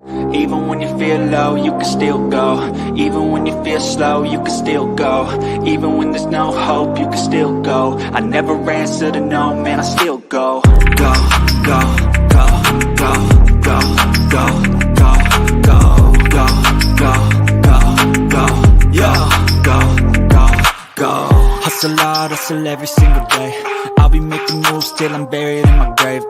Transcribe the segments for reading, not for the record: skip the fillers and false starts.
Even when you feel low, you can still go. Even when you feel slow, you can still go. Even when there's no hope, you can still go. I never answer to no, man, I still go. Go, go, go, go, go, go, go, go, go, go, go, go, yo, go, go, go. Hustle hard, hustle every single day. I'll be making moves till I'm buried in my grave.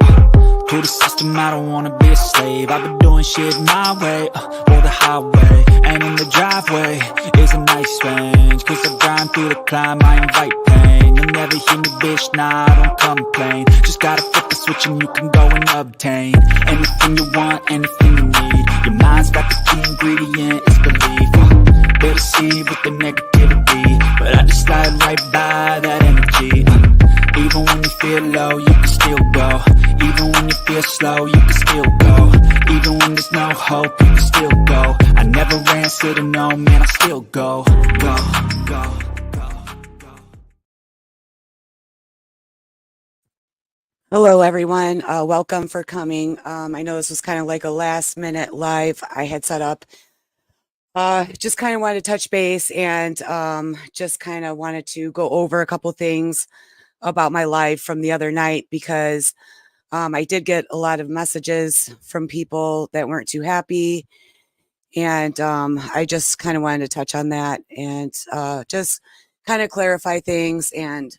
To the system, I don't wanna be a slave. I've been doing shit my way, or the highway. And in the driveway is a nice range. Cause I grind through the climb, I invite pain. You'll never hear me, bitch, nah, I don't complain. Just gotta flip the switch and you can go and obtain anything you want, anything you need. Your mind's got the key ingredient, it's belief. Better see with the negativity, but I just slide right by that energy. Even when you feel low, you can still go. Even when you feel slow, you can still go. Even when there's no hope, you can still go. I never answer to no, man, I still go. Go, go, go, go. Hello, everyone. Welcome for coming. I know this was kind of like a last minute live I had set up. Just kind of wanted to touch base and just kind of wanted to go over a couple things about my live from the other night because I did get a lot of messages from people that weren't too happy. And I just kind of wanted to touch on that and just kind of clarify things and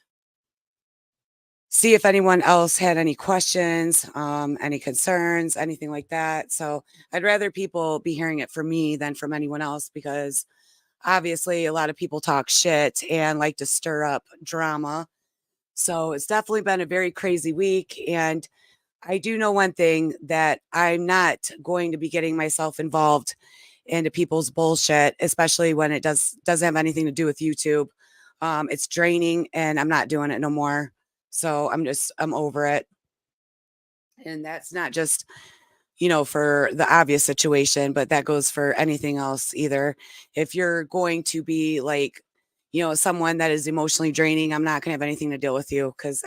see if anyone else had any questions, any concerns, anything like that. So I'd rather people be hearing it from me than from anyone else because obviously a lot of people talk shit and like to stir up drama. So it's definitely been a very crazy week. And I do know one thing that I'm not going to be getting myself involved into people's bullshit, especially when it doesn't have anything to do with YouTube. It's draining and I'm not doing it no more. So I'm over it. And that's not just, for the obvious situation, but that goes for anything else either. If you're going to be like, someone that is emotionally draining, I'm not going to have anything to deal with you because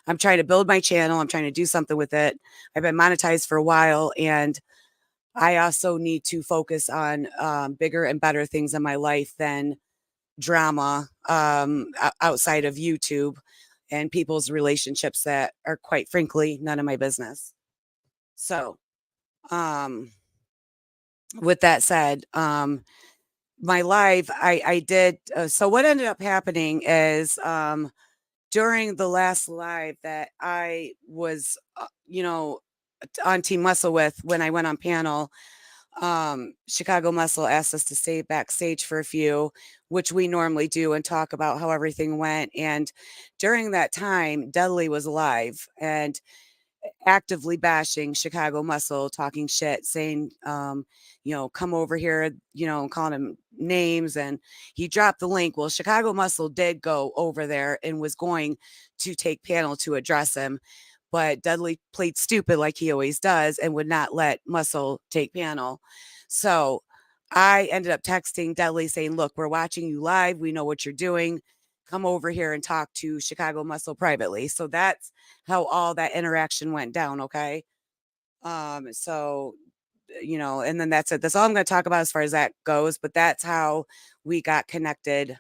I'm trying to build my channel. I'm trying to do something with it. I've been monetized for a while and I also need to focus on bigger and better things in my life than drama outside of YouTube and people's relationships that are quite frankly none of my business. So, um, with that said, my live, I did. So what ended up happening is during the last live that I was, on Team Muscle with when I went on panel, Chicago Muscle asked us to stay backstage for a few, which we normally do, and talk about how everything went. And during that time, Dudley was live and actively bashing Chicago Muscle, talking shit, saying, come over here, calling him names. And he dropped the link. Well, Chicago Muscle did go over there and was going to take panel to address him. But Dudley played stupid like he always does and would not let Muscle take panel. So I ended up texting Dudley saying, look, we're watching you live. We know what you're doing. Come over here and talk to Chicago Muscle privately. So that's how all that interaction went down. Okay. So, and then that's it. That's all I'm going to talk about as far as that goes. But that's how we got connected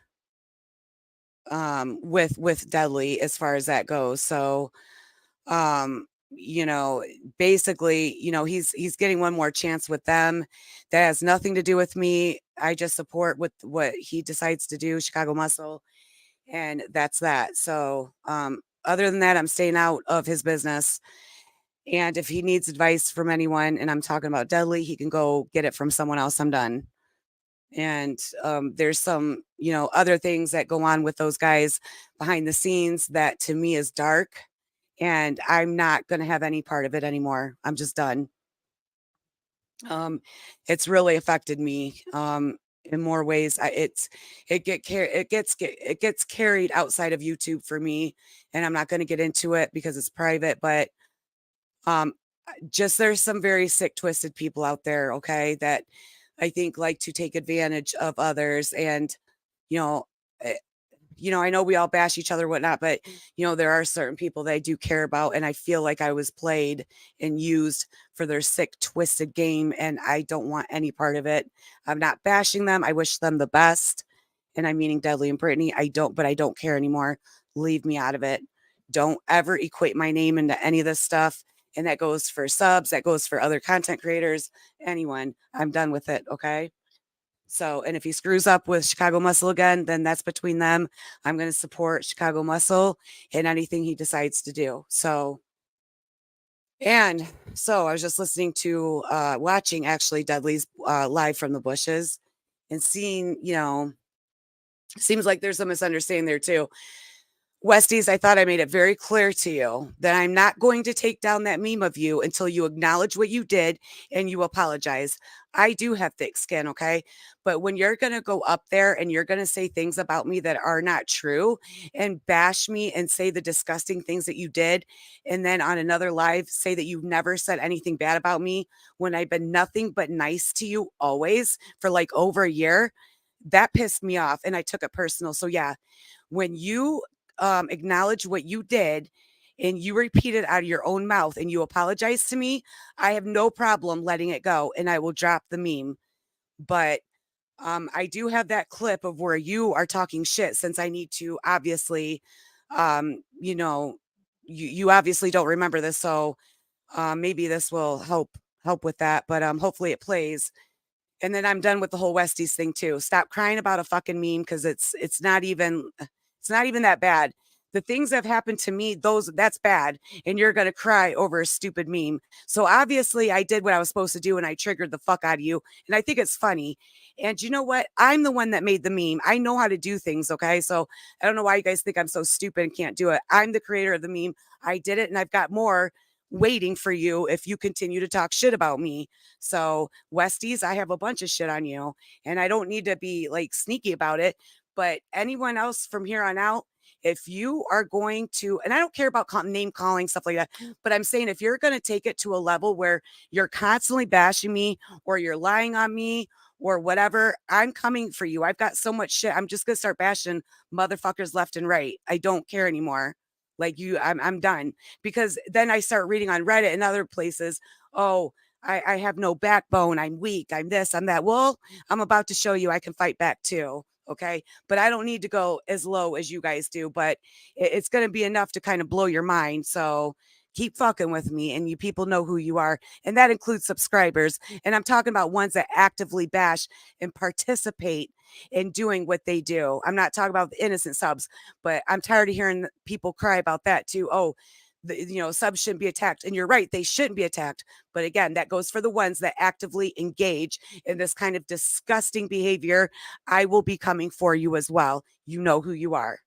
with Dudley as far as that goes. So, um, basically, he's getting one more chance with them. That has nothing to do with me. I just support with what he decides to do, Chicago Muscle, and that's that. So, other than that, I'm staying out of his business. And if he needs advice from anyone, and I'm talking about Dudley, he can go get it from someone else. I'm done. And there's some, other things that go on with those guys behind the scenes that to me is dark. And I'm not going to have any part of it anymore. I'm just done. It's really affected me in more ways. It gets carried outside of YouTube for me, and I'm not going to get into it because it's private. But um, just there's some very sick, twisted people out there. Okay, that I think like to take advantage of others, and you know, eh, you know, I know we all bash each other, whatnot, but you know, there are certain people that I do care about, and I feel like I was played and used for their sick, twisted game, and I don't want any part of it. I'm not bashing them. I wish them the best, and I'm meaning Deadly and Brittany. But I don't care anymore. Leave me out of it. Don't ever equate my name into any of this stuff. And that goes for subs, that goes for other content creators, anyone. I'm done with it. Okay. So, and if he screws up with Chicago Muscle again, then that's between them. I'm going to support Chicago Muscle in anything he decides to do. So, and so I was just listening to, watching actually Dudley's live from the bushes and seeing, you know, seems like there's a misunderstanding there too. Westies, I thought I made it very clear to you that I'm not going to take down that meme of you until you acknowledge what you did and you apologize. I do have thick skin, okay? But when you're going to go up there and you're going to say things about me that are not true and bash me and say the disgusting things that you did, and then on another live say that you've never said anything bad about me when I've been nothing but nice to you always for like over a year, that pissed me off and I took it personal. So, yeah, when you acknowledge what you did and you repeat it out of your own mouth and you apologize to me, I have no problem letting it go and I will drop the meme. But I do have that clip of where you are talking shit, since I need to obviously, you know, you obviously don't remember this. So maybe this will help with that. But hopefully it plays. And then I'm done with the whole Westies thing too. Stop crying about a fucking meme, because it's not even that bad. The things that have happened to me, that's bad. And you're gonna cry over a stupid meme. So obviously I did what I was supposed to do and I triggered the fuck out of you. And I think it's funny. And you know what? I'm the one that made the meme. I know how to do things. Okay. So I don't know why you guys think I'm so stupid and can't do it. I'm the creator of the meme. I did it, and I've got more waiting for you if you continue to talk shit about me. So, Westies, I have a bunch of shit on you, and I don't need to be like sneaky about it. But anyone else from here on out, if you are going to, and I don't care about name calling, stuff like that, but I'm saying if you're going to take it to a level where you're constantly bashing me or you're lying on me or whatever, I'm coming for you. I've got so much shit. I'm just going to start bashing motherfuckers left and right. I don't care anymore. Like you, I'm done, because then I start reading on Reddit and other places. Oh, I have no backbone. I'm weak. I'm this, I'm that. Well, I'm about to show you I can fight back too. Okay. But I don't need to go as low as you guys do, but it's going to be enough to kind of blow your mind. So keep fucking with me, and you people know who you are. And that includes subscribers. And I'm talking about ones that actively bash and participate in doing what they do. I'm not talking about the innocent subs, but I'm tired of hearing people cry about that too. Oh, subs shouldn't be attacked. And you're right, they shouldn't be attacked. But again, that goes for the ones that actively engage in this kind of disgusting behavior. I will be coming for you as well. You know who you are.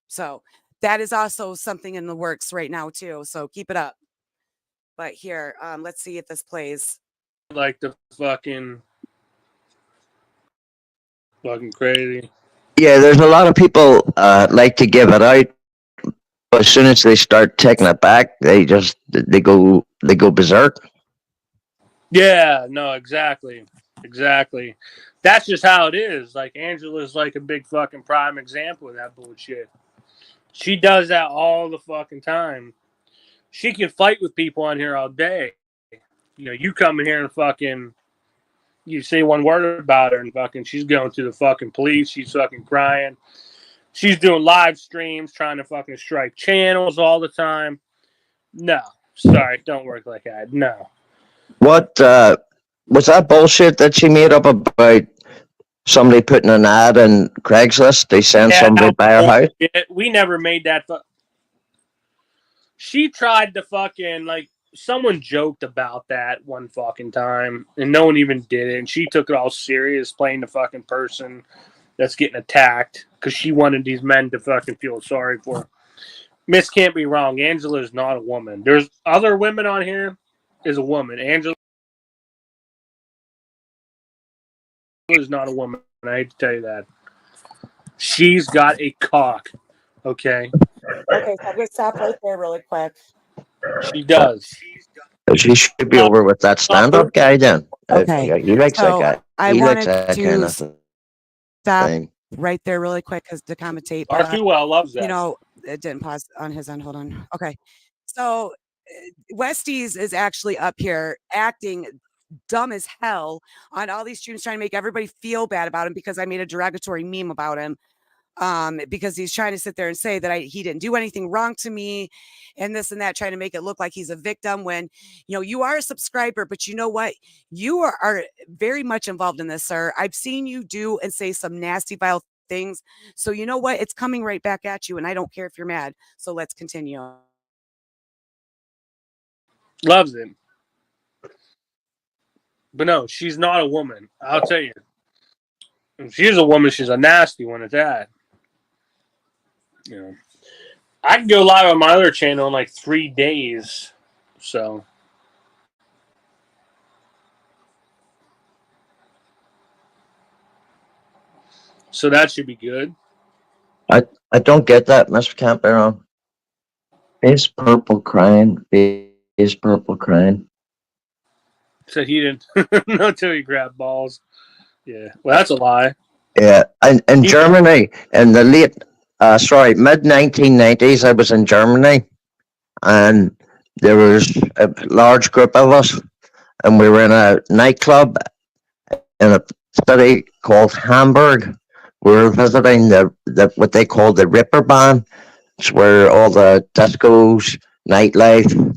So that is also something in the works right now too. So keep it up. But here, let's see if this plays. Like the fucking crazy. Yeah, there's a lot of people like to give it out. As soon as they start taking it back, they go berserk. Yeah, no, exactly. That's just how it is. Like Angela's like a big fucking prime example of that bullshit. She does that all the fucking time. She can fight with people on here all day. You come in here and fucking, you say one word about her and fucking she's going to the fucking police. She's fucking crying. She's doing live streams, trying to fucking strike channels all the time. No, sorry, don't work like that. No. What was that bullshit that she made up about somebody putting an ad in Craigslist? They send somebody by her house. We never made that. She tried to fucking, like, someone joked about that one fucking time, and no one even did it. And she took it all serious, playing the fucking person that's getting attacked because she wanted these men to fucking feel sorry for her. Miss can't be wrong. Angela is not a woman. There's other women on here. Is a woman. Angela is not a woman. I hate to tell you that. She's got a cock. Okay. Okay, so I'm gonna stop right there really quick. She does. She should be over with that stand-up guy then. Okay. He likes So that guy. I He likes wanted that to kind of stop thing. right there really quick because to commentate. But, R2L loves that. you know, it didn't pause on his end. Hold on. Okay. So Westies is actually up here acting dumb as hell on all these streams, trying to make everybody feel bad about him because I made a derogatory meme about him. Because he's trying to sit there and say that he didn't do anything wrong to me and this and that, trying to make it look like he's a victim when, you know, you are a subscriber, but you know what? You are very much involved in this, sir. I've seen you do and say some nasty, vile things. So you know what? It's coming right back at you, and I don't care if you're mad. So let's continue. Loves him. But no, she's not a woman. I'll tell you. If she is a woman, she's a nasty one at that. You know, I can go live on my other channel in like 3 days. So that should be good. I don't get that, Mr. Campero. Face purple crying. Face purple crying. So he didn't know until he grabbed balls. Yeah. Well, that's a lie. Yeah. In Germany, in the mid 1990s, I was in Germany, and there was a large group of us, and we were in a nightclub in a city called Hamburg. We were visiting the what they call the Ripperbahn. It's where all the discos, nightlife,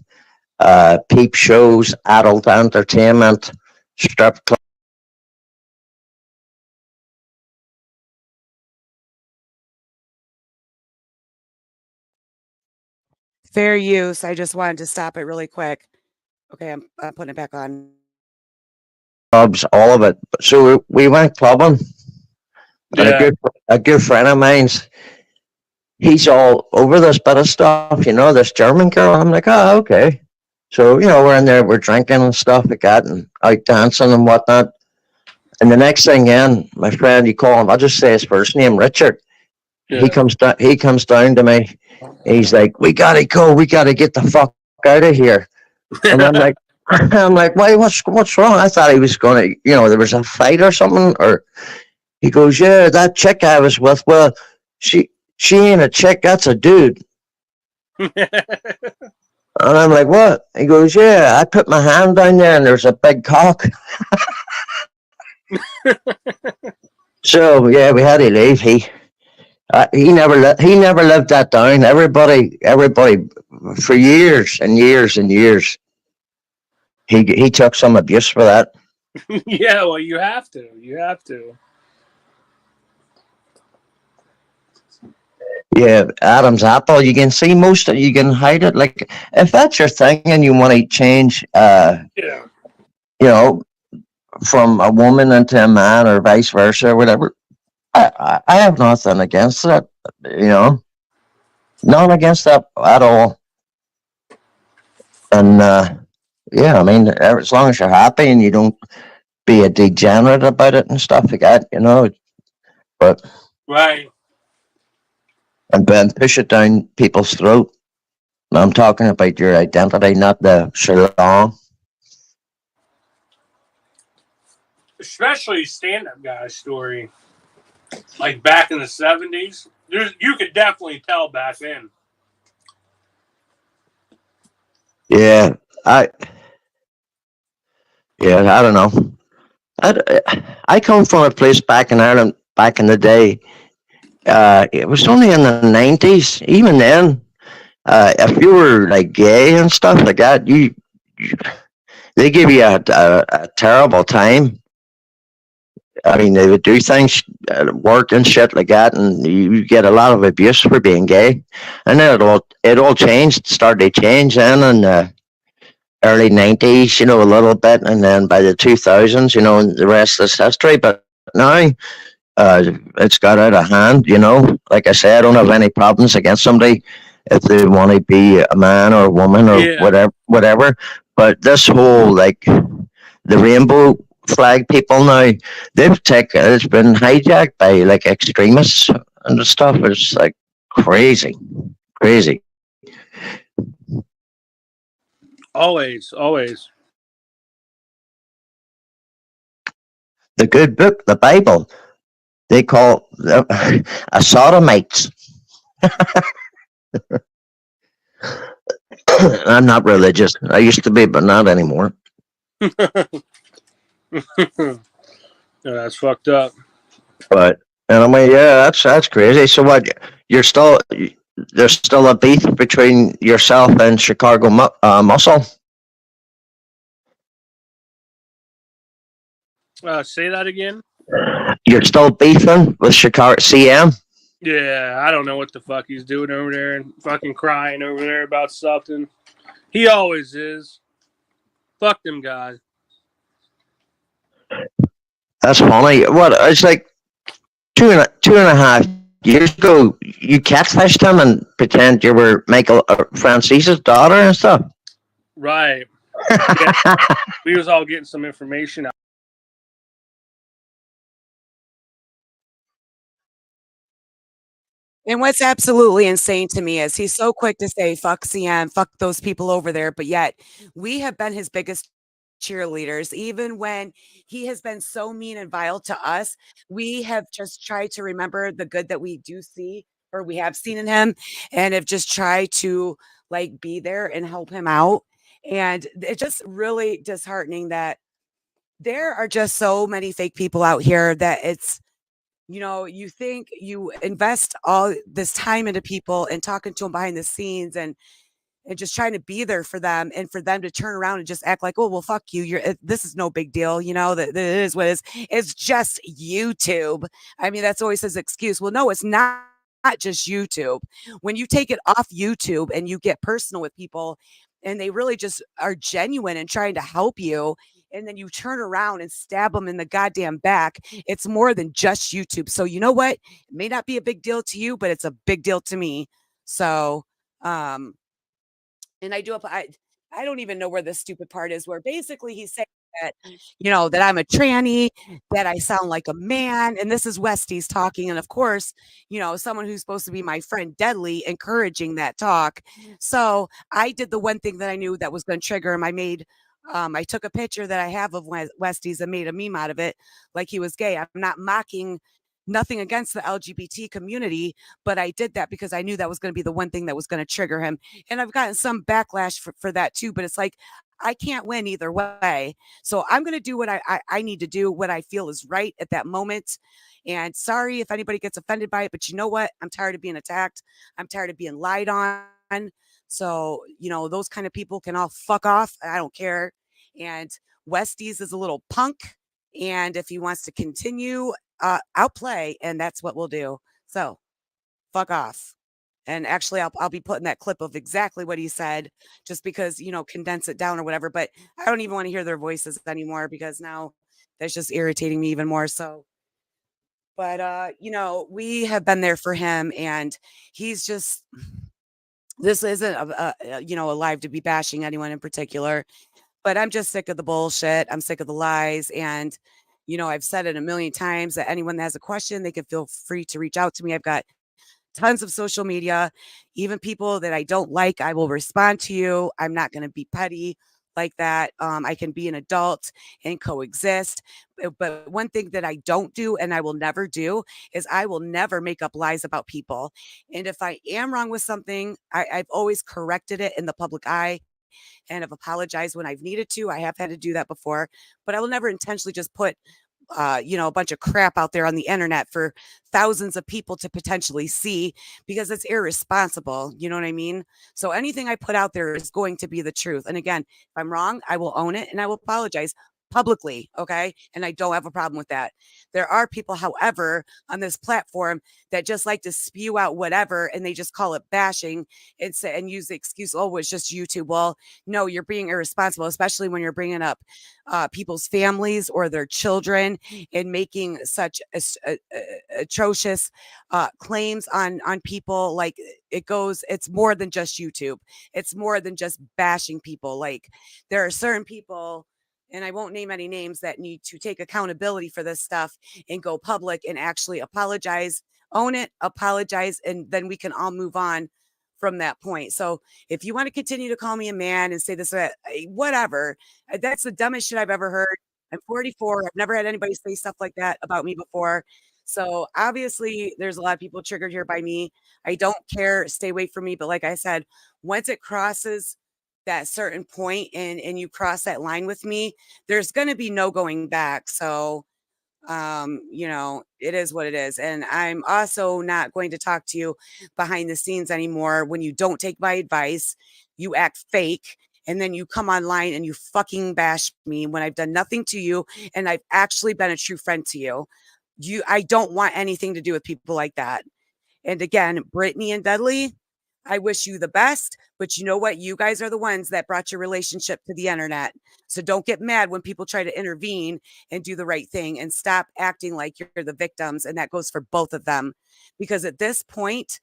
peep shows, adult entertainment, strip clubs. Fair use. I just wanted to stop it really quick. Okay, I'm putting it back on. Clubs, all of it. So we went clubbing. Yeah. And a good friend of mine's, he's all over this bit of stuff, you know, this German girl. I'm like, oh, okay. So, you know, we're in there, we're drinking and stuff like that, and out dancing and whatnot. And the next thing in, my friend, you call him, I'll just say his first name, Richard. Yeah. He comes down to me. He's like, we gotta go, we gotta get the fuck out of here. And I'm like, why? What's wrong? I thought he was gonna, you know, there was a fight or something. Or he goes, yeah, that chick I was with. Well, she ain't a chick. That's a dude. And I'm like, what? He goes, yeah. I put my hand down there, and there's a big cock. So yeah, we had to leave. He never lived that down. Everybody, for years and years and years. He took some abuse for that. Yeah, well, you have to. You have to. Yeah, Adam's apple. You can see most of it. You can hide it. Like if that's your thing and you want to change, Yeah. you know, from a woman into a man or vice versa or whatever. I have nothing against that. You know, none against that at all. And yeah, I mean, as long as you're happy and you don't be a degenerate about it and stuff like that, you know. But Right. and then push it down people's throat. I'm talking about your identity, not the salon. Especially stand-up guy's story. Like back in the 70s. You could definitely tell back then. Yeah, I don't know. I come from a place back in Ireland back in the day. It was only in the 90s. Even then, if you were like gay and stuff like that, they give you a terrible time. I mean, they would do things at work and shit like that, and you get a lot of abuse for being gay. And then it all changed, started to change then in the early 90s, you know, a little bit, and then by the 2000s, you know, and the rest is history. But now, it's got out of hand, you know. Like I say, I don't have any problems against somebody if they want to be a man or a woman or whatever. But this whole, like, the rainbow flag people now, it's been hijacked by, like, extremists and stuff. It's, like, crazy. Always. The good book, the Bible. They call a sodomites. I'm not religious. I used to be, but not anymore. Yeah, that's fucked up. But and I mean, yeah, that's crazy. So what? You're still there's still a beef between yourself and Chicago Muscle. Say that again. You're still beefing with Chicago CM. Yeah, I don't know what the fuck he's doing over there and fucking crying over there about something. He always is. Fuck them guys. That's funny. What? It's like two and a half years ago. You catfished him and pretend you were Michael Francis's daughter and stuff. Right. Yeah, we was all getting some information out. And what's absolutely insane to me is he's so quick to say, fuck CM, fuck those people over there. But yet we have been his biggest cheerleaders. Even when he has been so mean and vile to us, we have just tried to remember the good that we do see or we have seen in him and have just tried to like be there and help him out. And it's just really disheartening that there are just so many fake people out here that it's you think you invest all this time into people and talking to them behind the scenes and just trying to be there for them and for them to turn around and just act like, oh, well, fuck you. This is no big deal. That it is what it is. It's just YouTube. I mean, that's always his excuse. Well, no, it's not just YouTube. When you take it off YouTube and you get personal with people and they really just are genuine and trying to help you, and then you turn around and stab them in the goddamn back, it's more than just YouTube. So you know what? It may not be a big deal to you, but it's a big deal to me. So, and I don't even know where the stupid part is where basically he's saying that, that I'm a tranny, that I sound like a man. And this is Westies talking. And of course, someone who's supposed to be my friend Deadly encouraging that talk. So I did the one thing that I knew that was going to trigger him. I took a picture that I have of Westies and made a meme out of it like he was gay. I'm not mocking nothing against the LGBT community, but I did that because I knew that was going to be the one thing that was going to trigger him. And I've gotten some backlash for that too, but it's like, I can't win either way. So I'm going to do what I need to do, what I feel is right at that moment. And sorry if anybody gets offended by it, but you know what? I'm tired of being attacked. I'm tired of being lied on. So, those kind of people can all fuck off. I don't care. And Westies is a little punk. And if he wants to continue, outplay, and that's what we'll do. So fuck off. And actually, I'll be putting that clip of exactly what he said, just because condense it down or whatever. But I don't even want to hear their voices anymore because now that's just irritating me even more. So, but we have been there for him, and he's just. This isn't a live to be bashing anyone in particular, but I'm just sick of the bullshit. I'm sick of the lies, and I've said it a million times that anyone that has a question, they can feel free to reach out to me. I've got tons of social media, even people that I don't like, I will respond to you. I'm not going to be petty like that. I can be an adult and coexist. But one thing that I don't do and I will never do is I will never make up lies about people. And if I am wrong with something, I've always corrected it in the public eye and have apologized when I've needed to. I have had to do that before, but I will never intentionally just put a bunch of crap out there on the internet for thousands of people to potentially see because it's irresponsible. You know what I mean? So anything I put out there is going to be the truth. And again, if I'm wrong, I will own it and I will apologize publicly. Okay. And I don't have a problem with that. There are people, however, on this platform that just like to spew out whatever and they just call it bashing and use the excuse, oh, it's just YouTube. Well, no, you're being irresponsible, especially when you're bringing up people's families or their children and making such atrocious claims on people. Like it's more than just YouTube. It's more than just bashing people. Like there are certain people, and I won't name any names, that need to take accountability for this stuff and go public and actually apologize, own it, apologize, and then we can all move on from that point. So if you want to continue to call me a man and say this, whatever, that's the dumbest shit I've ever heard. I'm 44. I've never had anybody say stuff like that about me before. So obviously, there's a lot of people triggered here by me. I don't care. Stay away from me. But like I said, once it crosses that certain point and you cross that line with me, there's going to be no going back. So it is what it is. And I'm also not going to talk to you behind the scenes anymore. When you don't take my advice, you act fake. And then you come online and you fucking bash me when I've done nothing to you and I've actually been a true friend to you. I don't want anything to do with people like that. And again, Brittany and Dudley, I wish you the best, but you know what? You guys are the ones that brought your relationship to the internet. So don't get mad when people try to intervene and do the right thing and stop acting like you're the victims. And that goes for both of them. Because at this point,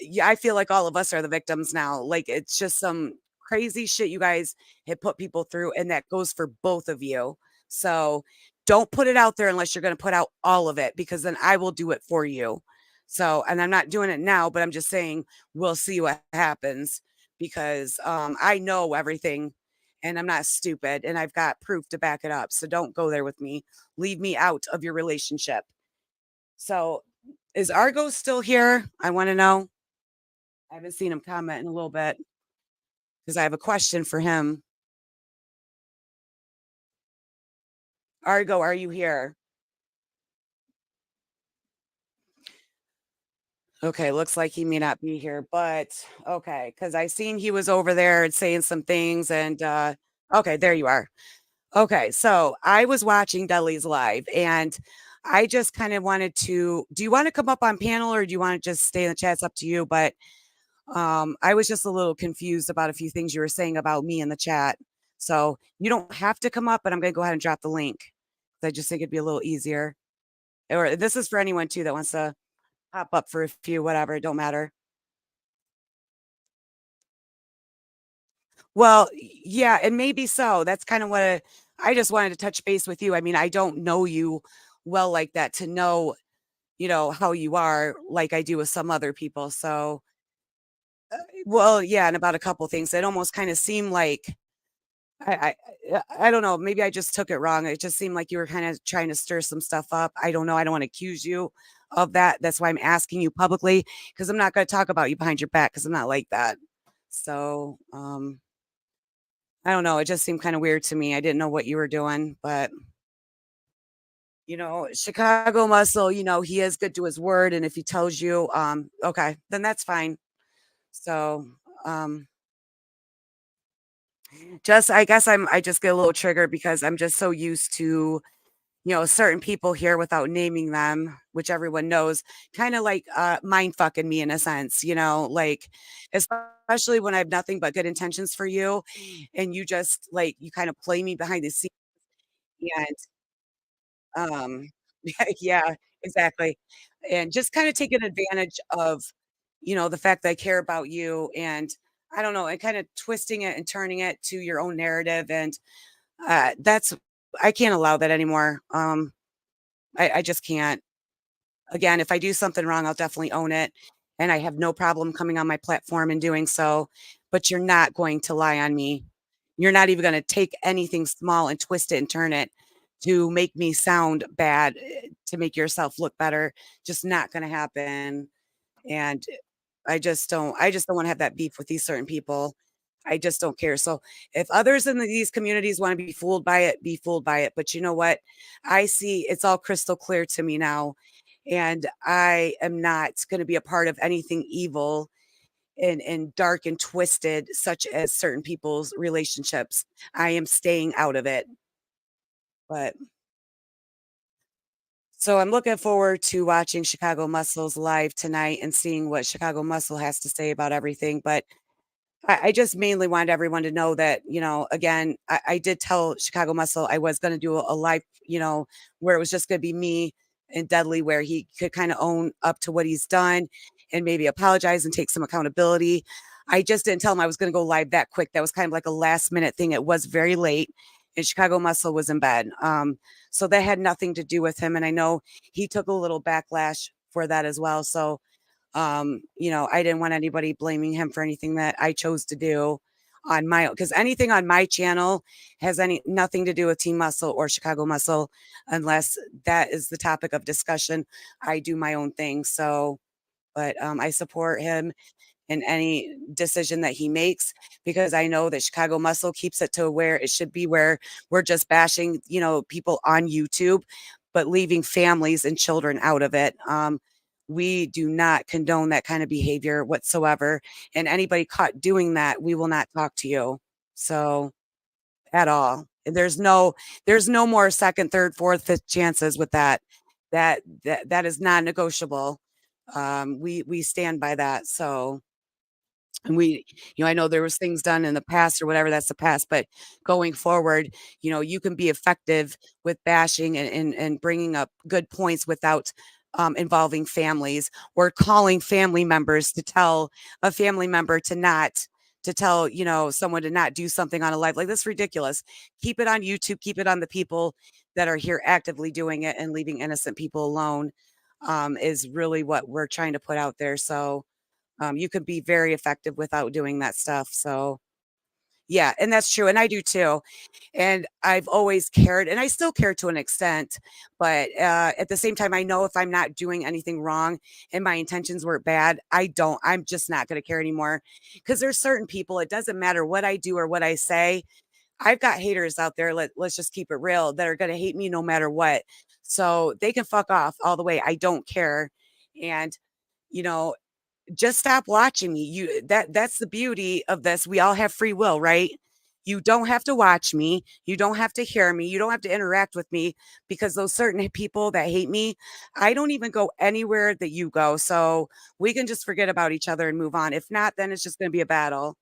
yeah, I feel like all of us are the victims now. Like it's just some crazy shit you guys have put people through, and that goes for both of you. So don't put it out there unless you're going to put out all of it, because then I will do it for you. So, and I'm not doing it now, but I'm just saying we'll see what happens because I know everything and I'm not stupid and I've got proof to back it up. So don't go there with me. Leave me out of your relationship. So is Argo still here? I want to know. I haven't seen him comment in a little bit because I have a question for him. Argo, are you here? Okay, looks like he may not be here, but okay, because I seen he was over there and saying some things, and okay, there you are. Okay, so I was watching Dudley's live, and I just kind of wanted to. Do you want to come up on panel, or do you want to just stay in the chat? It's up to you. But I was just a little confused about a few things you were saying about me in the chat. So you don't have to come up, but I'm going to go ahead and drop the link. I just think it'd be a little easier. Or this is for anyone too that wants to pop up for a few, whatever, it don't matter. Well, yeah, and maybe so. That's kind of what I just wanted to touch base with you. I mean, I don't know you well like that to know, how you are like I do with some other people. So, well, yeah, and about a couple things. It almost kind of seemed like I don't know. Maybe I just took it wrong. It just seemed like you were kind of trying to stir some stuff up. I don't know. I don't want to accuse you of that. That's why I'm asking you publicly because I'm not going to talk about you behind your back because I'm not like that. So, I don't know. It just seemed kind of weird to me. I didn't know what you were doing, but Chicago Muscle, he is good to his word. And if he tells you, okay, then that's fine. So, I guess I just get a little triggered because I'm just so used to, certain people here without naming them, which everyone knows, kind of like mind fucking me in a sense, like especially when I have nothing but good intentions for you and you just like you kind of play me behind the scenes and yeah, exactly. And just kind of taking advantage of, the fact that I care about you and I don't know, and kind of twisting it and turning it to your own narrative. And I can't allow that anymore. I just can't. Again, if I do something wrong, I'll definitely own it. And I have no problem coming on my platform and doing so. But you're not going to lie on me. You're not even going to take anything small and twist it and turn it to make me sound bad, to make yourself look better. Just not going to happen. And I just don't want to have that beef with these certain people. I just don't care. So if others in these communities want to be fooled by it, be fooled by it. But you know what? I see it's all crystal clear to me now. And I am not going to be a part of anything evil and dark and twisted, such as certain people's relationships. I am staying out of it. But so I'm looking forward to watching Chicago Muscles live tonight and seeing what Chicago Muscle has to say about everything. But I just mainly wanted everyone to know that, again, I did tell Chicago Muscle I was going to do a live, where it was just going to be me and Dudley, where he could kind of own up to what he's done and maybe apologize and take some accountability. I just didn't tell him I was going to go live that quick. That was kind of like a last minute thing. It was very late and Chicago Muscle was in bed. So that had nothing to do with him. And I know he took a little backlash for that as well. So, I didn't want anybody blaming him for anything that I chose to do. on my own, because anything on my channel has nothing to do with Team Muscle or Chicago Muscle, unless that is the topic of discussion. I do my own thing. So, but I support him in any decision that he makes, because I know that Chicago Muscle keeps it to where it should be, where we're just bashing, people on YouTube, but leaving families and children out of it. We do not condone that kind of behavior whatsoever. And anybody caught doing that, we will not talk to you. So at all. And there's no more second, third, fourth, fifth chances with that. That is non-negotiable. We stand by that. So, and I know there was things done in the past or whatever, that's the past, but going forward, you can be effective with bashing and bringing up good points without involving families, or calling family members to tell a family member to tell, someone to not do something on a live. Like, that's ridiculous. Keep it on YouTube, keep it on the people that are here actively doing it, and leaving innocent people alone, is really what we're trying to put out there. So, you could be very effective without doing that stuff. So, yeah, and that's true. And I do too. And I've always cared, and I still care to an extent. But at the same time, I know if I'm not doing anything wrong and my intentions weren't bad, I'm just not going to care anymore. Because there's certain people, it doesn't matter what I do or what I say. I've got haters out there, let's just keep it real, that are going to hate me no matter what. So they can fuck off all the way. I don't care. And, you know, just stop watching me. That's the beauty of this. We all have free will, right? You don't have to watch me. You don't have to hear me. You don't have to interact with me, because those certain people that hate me, I don't even go anywhere that you go. So we can just forget about each other and move on. If not, then it's just going to be a battle.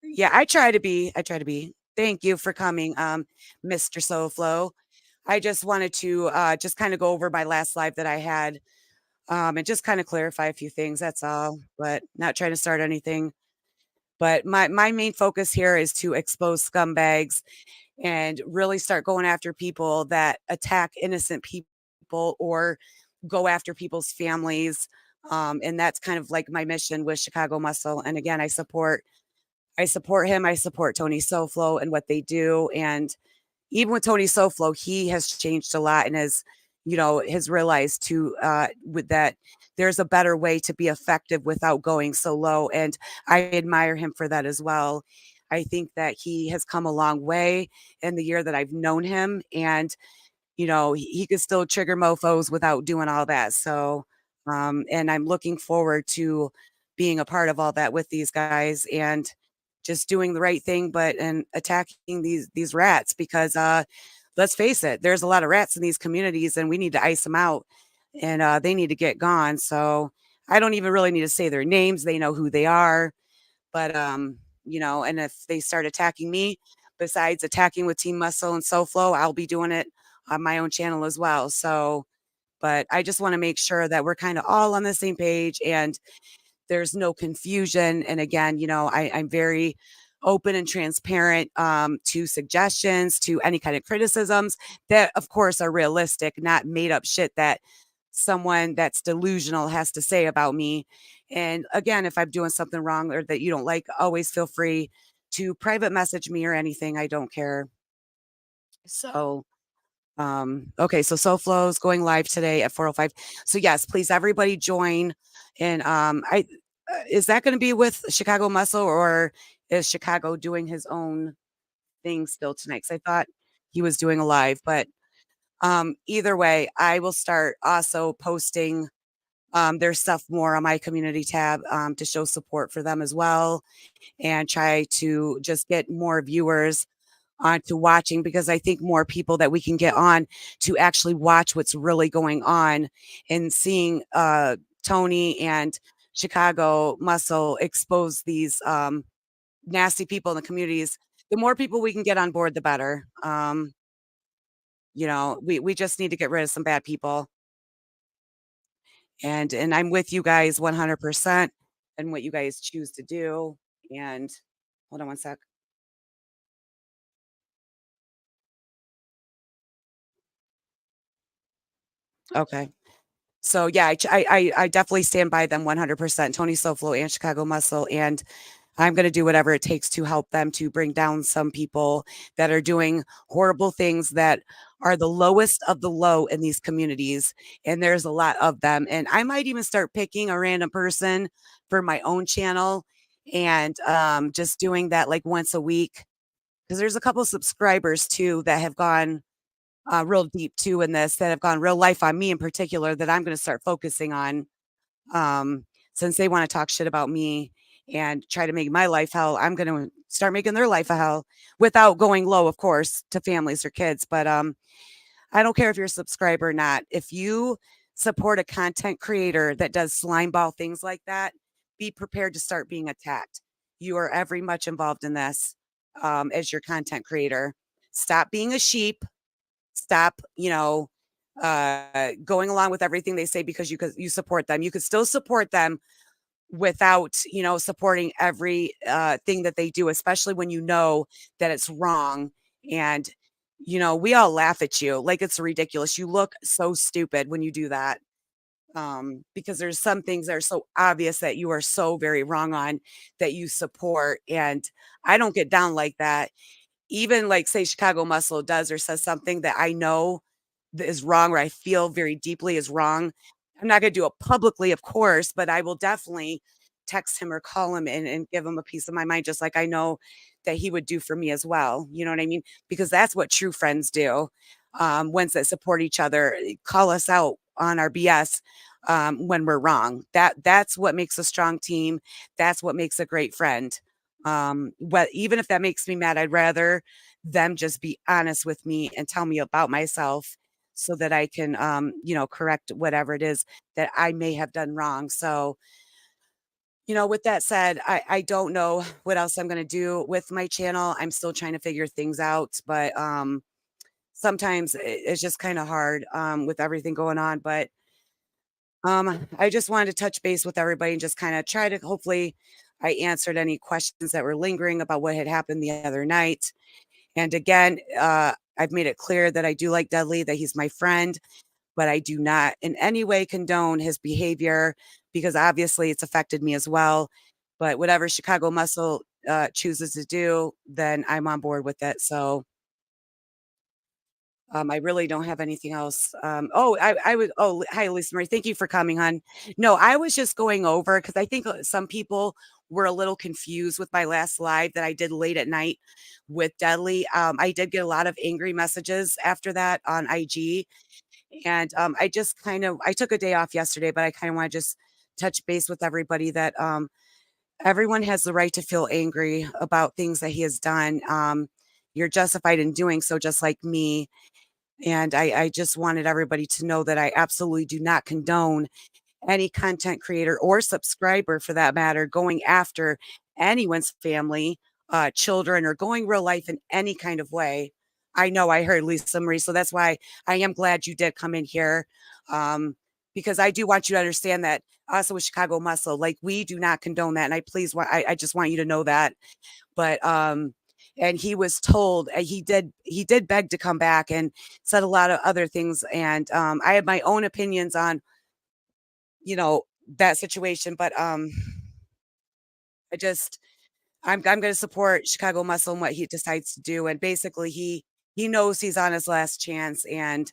Yeah, I try to be. I try to be. Thank you for coming, Mr. SoFlo. I just wanted to just kind of go over my last live that I had, and just kind of clarify a few things. That's all, but not trying to start anything. But my main focus here is to expose scumbags and really start going after people that attack innocent people or go after people's families. And that's kind of like my mission with Chicago Muscle. And again, I support him. I support Tony SoFlo and what they do. And even with Tony SoFlo, he has changed a lot and has realized with that there's a better way to be effective without going so low. And I admire him for that as well. I think that he has come a long way in the year that I've known him. And, he could still trigger mofos without doing all that. So, and I'm looking forward to being a part of all that with these guys, and just doing the right thing, and attacking these rats, because let's face it, there's a lot of rats in these communities, and we need to ice them out, and they need to get gone. So I don't even really need to say their names. They know who they are. But and if they start attacking me, besides attacking with Team Muscle and SoFlo, I'll be doing it on my own channel as well. So, but I just want to make sure that we're kind of all on the same page and there's no confusion. And again, I'm very open and transparent, to suggestions, to any kind of criticisms that, of course, are realistic, not made up shit that someone that's delusional has to say about me. And again, if I'm doing something wrong or that you don't like, always feel free to private message me or anything. I don't care. So, okay, so SoFlo is going live today at 4:05. So yes, please everybody join. And is that going to be with Chicago Muscle, or is Chicago doing his own thing still tonight? Because I thought he was doing a live, but either way, I will start also posting their stuff more on my community tab, to show support for them as well, and try to just get more viewers onto watching, because I think more people that we can get on to actually watch what's really going on, and seeing Tony and Chicago Muscle expose these nasty people in the communities. The more people we can get on board, the better. We just need to get rid of some bad people. And I'm with you guys 100% and what you guys choose to do. And hold on one sec. Okay. So yeah, I definitely stand by them 100%. Tony SoFlo and Chicago Muscle. And I'm going to do whatever it takes to help them to bring down some people that are doing horrible things that are the lowest of the low in these communities. And there's a lot of them. And I might even start picking a random person for my own channel and just doing that like once a week. Because there's a couple subscribers too that have gone real deep too in this, that have gone real life on me in particular, that I'm going to start focusing on. Since they want to talk shit about me and try to make my life hell, I'm going to start making their life a hell without going low, of course, to families or kids. But I don't care if you're a subscriber or not. If you support a content creator that does slime ball things like that, be prepared to start being attacked. You are every much involved in this as your content creator. Stop being a sheep. Stop, going along with everything they say because you support them. You could still support them without, supporting every thing that they do, especially when you know that it's wrong. And, we all laugh at you like it's ridiculous. You look so stupid when you do that. Because there's some things that are so obvious that you are so very wrong on that you support. And I don't get down like that. Even like say Chicago Muscle does or says something that I know that is wrong or I feel very deeply is wrong. I'm not going to do it publicly, of course, but I will definitely text him or call him and give him a piece of my mind, just like I know that he would do for me as well. You know what I mean? Because that's what true friends do. Ones that support each other, call us out on our BS when we're wrong. That's what makes a strong team. That's what makes a great friend. But even if that makes me mad, I'd rather them just be honest with me and tell me about myself so that I can, correct whatever it is that I may have done wrong. So, with that said, I don't know what else I'm going to do with my channel. I'm still trying to figure things out, but sometimes it's just kind of hard with everything going on. But I just wanted to touch base with everybody and just kind of try to hopefully I answered any questions that were lingering about what had happened the other night. And again, I've made it clear that I do like Dudley, that he's my friend, but I do not in any way condone his behavior because obviously it's affected me as well. But whatever Chicago Muscle chooses to do, then I'm on board with it. So I really don't have anything else. I would. Oh, hi, Lisa Marie. Thank you for coming, hon. No, I was just going over because I think some people were a little confused with my last live that I did late at night with Deadly. I did get a lot of angry messages after that on IG, and I just I took a day off yesterday, but I kind of want to just touch base with everybody that everyone has the right to feel angry about things that he has done. You're justified in doing so, just like me. And I just wanted everybody to know that I absolutely do not condone any content creator or subscriber for that matter going after anyone's family, children, or going real life in any kind of way. I know I heard Lisa Marie, so that's why I am glad you did come in here. Because I do want you to understand that also with Chicago Muscle, like we do not condone that. And I just want you to know that. But and he was told he did beg to come back and said a lot of other things. And I have my own opinions on that situation, but I just I'm going to support Chicago Muscle and what he decides to do. And basically he knows he's on his last chance. And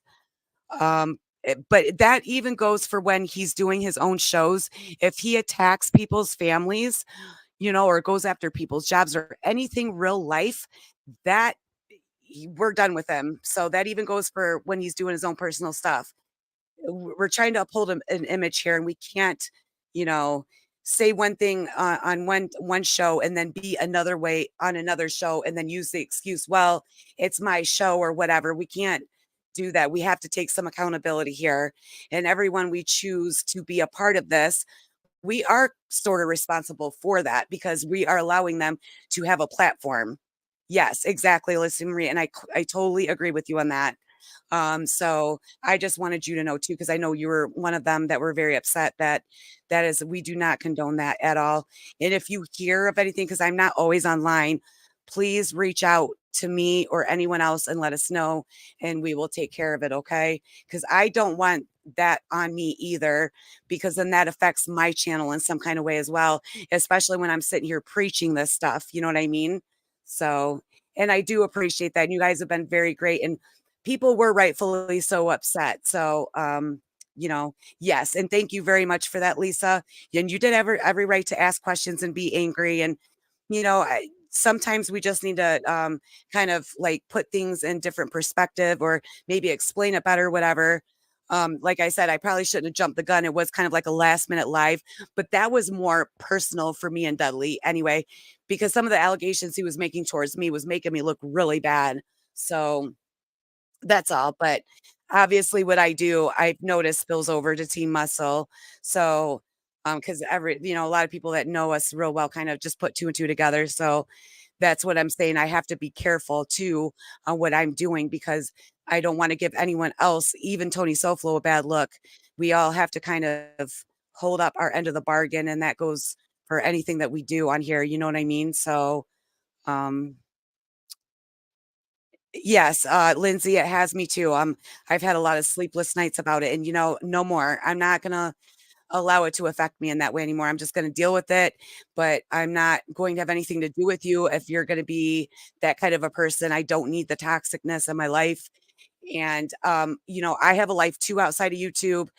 but that even goes for when he's doing his own shows. If he attacks people's families, or goes after people's jobs or anything real life, that we're done with him. So that even goes for when he's doing his own personal stuff. We're trying to uphold an image here, and we can't, you know, say one thing on one show and then be another way on another show, and then use the excuse, well, it's my show or whatever. We can't do that. We have to take some accountability here, and everyone we choose to be a part of this, we are sort of responsible for that because we are allowing them to have a platform. Yes, exactly, Lisa Marie, and I totally agree with you on that. So I just wanted you to know too, because I know you were one of them that were very upset that we do not condone that at all. And if you hear of anything, because I'm not always online, please reach out to me or anyone else and let us know, and we will take care of it. Okay. Because I don't want that on me either, because then that affects my channel in some kind of way as well, especially when I'm sitting here preaching this stuff. You know what I mean? So, and I do appreciate that. And you guys have been very great. And people were rightfully so upset. So, yes. And thank you very much for that, Lisa. And you did have every right to ask questions and be angry. And, sometimes we just need to kind of like put things in different perspective, or maybe explain it better, whatever. Like I said, I probably shouldn't have jumped the gun. It was kind of like a last minute live, but that was more personal for me and Dudley anyway, because some of the allegations he was making towards me was making me look really bad. So that's all. But obviously what I do, I've noticed spills over to Team Muscle. So, because a lot of people that know us real well kind of just put two and two together. So that's what I'm saying. I have to be careful too on what I'm doing, because I don't want to give anyone else, even Tony Soflo, a bad look. We all have to kind of hold up our end of the bargain, and that goes for anything that we do on here. You know what I mean? So, um, yes, Lindsay, it has me too. I've had a lot of sleepless nights about it, and no more. I'm not gonna allow it to affect me in that way anymore. I'm just gonna deal with it, but I'm not going to have anything to do with you if you're gonna be that kind of a person. I don't need the toxicness in my life. And I have a life too outside of YouTube.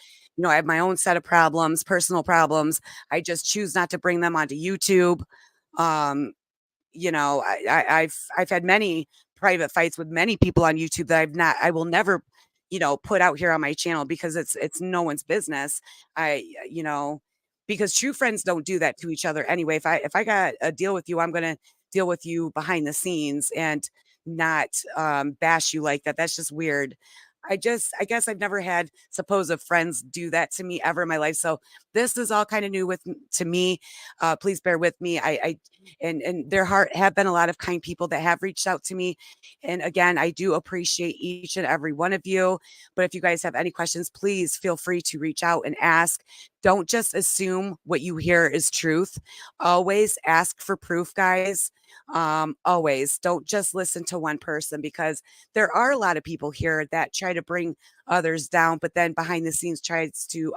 I have my own set of problems, personal problems. I just choose not to bring them onto YouTube. Um, I've had many private fights with many people on YouTube that I will never, put out here on my channel, because it's no one's business. I, because true friends don't do that to each other anyway. If I got a deal with you, I'm gonna deal with you behind the scenes and not bash you like that. That's just weird. I guess I've never had supposed friends do that to me ever in my life. So this is all kind of new to me. Please bear with me. And there have been a lot of kind people that have reached out to me. And again, I do appreciate each and every one of you. But if you guys have any questions, please feel free to reach out and ask. Don't just assume what you hear is truth. Always ask for proof, guys. Always don't just listen to one person, because there are a lot of people here that try to bring others down, but then behind the scenes tries to